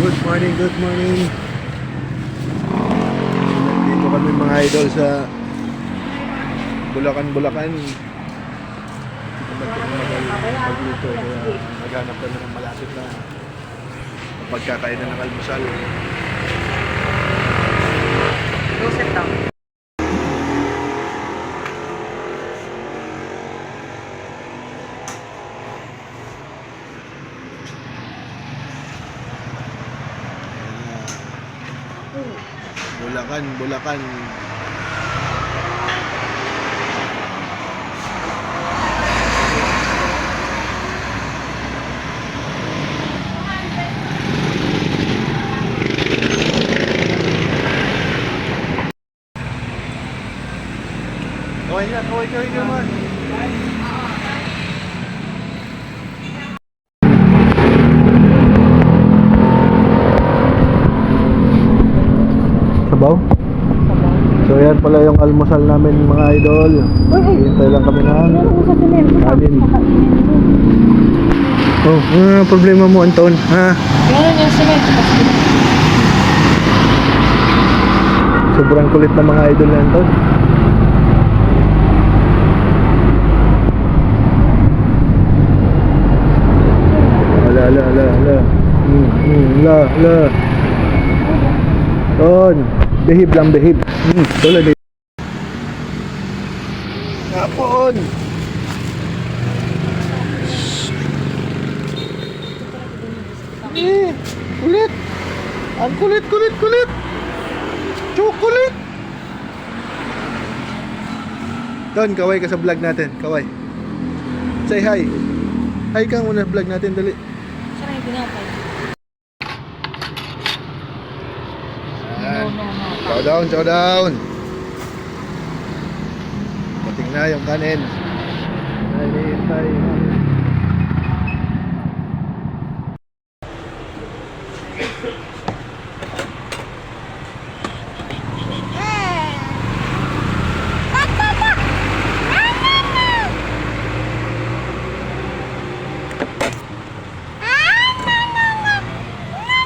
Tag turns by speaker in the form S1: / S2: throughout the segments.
S1: Good morning, good morning. Dito kami mga idol sa Bulacan. Dito magluto kaya naghanap kami ng malapit na pagkakainan ng almusal.
S2: Joseph lang.
S1: Bulacan. Kaway naman. Sabaw? So yan pala yung almusal namin mga idol. Hintay lang kami ng kanin. Oh, problema mo Anton, ha?
S2: Meron yung cement.
S1: Sobrang kulit na mga idol na Anton. La. Ton, behave lang. Tulad eh. Kapon. Kulit. Ang kulit. Chocolate. Ton, kaway ka sa vlog natin. Kaway. Say hi. Hi ka muna vlog natin, dali.
S2: Saan yung pinapay? No.
S1: Chow down. Pating na yung kanin. Hintay.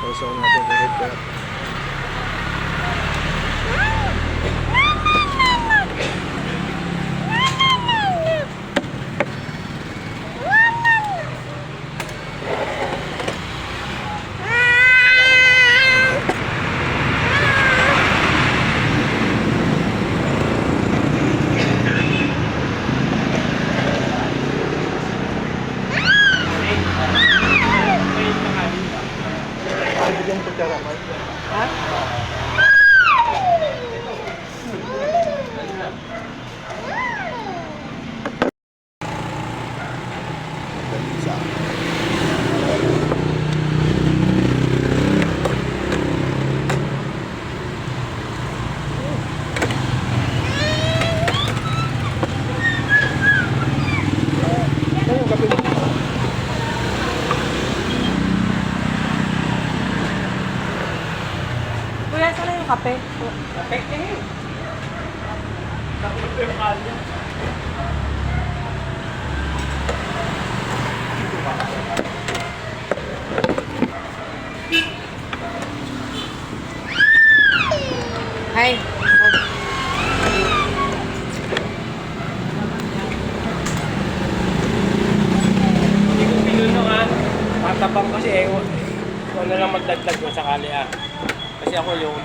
S1: Sausaw natin sa red cap. Bigyan mo kutsara, Mark.
S2: Ha? Kuya, saan na yung kape? Kape kayo. Kape yung kalya. Hi.
S3: Hindi ko pinuno ha. Matabang kasi eh. Ikaw na lang magdagdag mo sakali ah. Kasi ako yung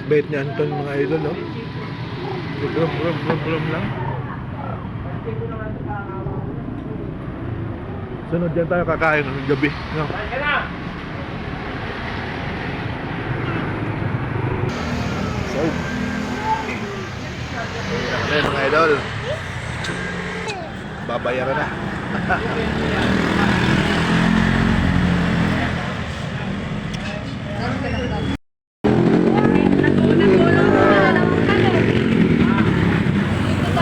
S1: Bait niya Anton mga idol, no? Brum lang. Sunod yan tayo kakain ng gabi, no? So, ayan mga idol. Babayaran na.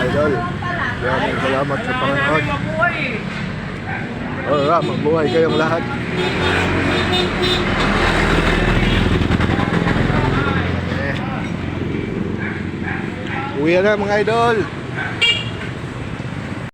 S1: Idol, maraming salamat sa Panginoon. Mabuhay. mabuhay kayong lahat. Uwi na mga idol.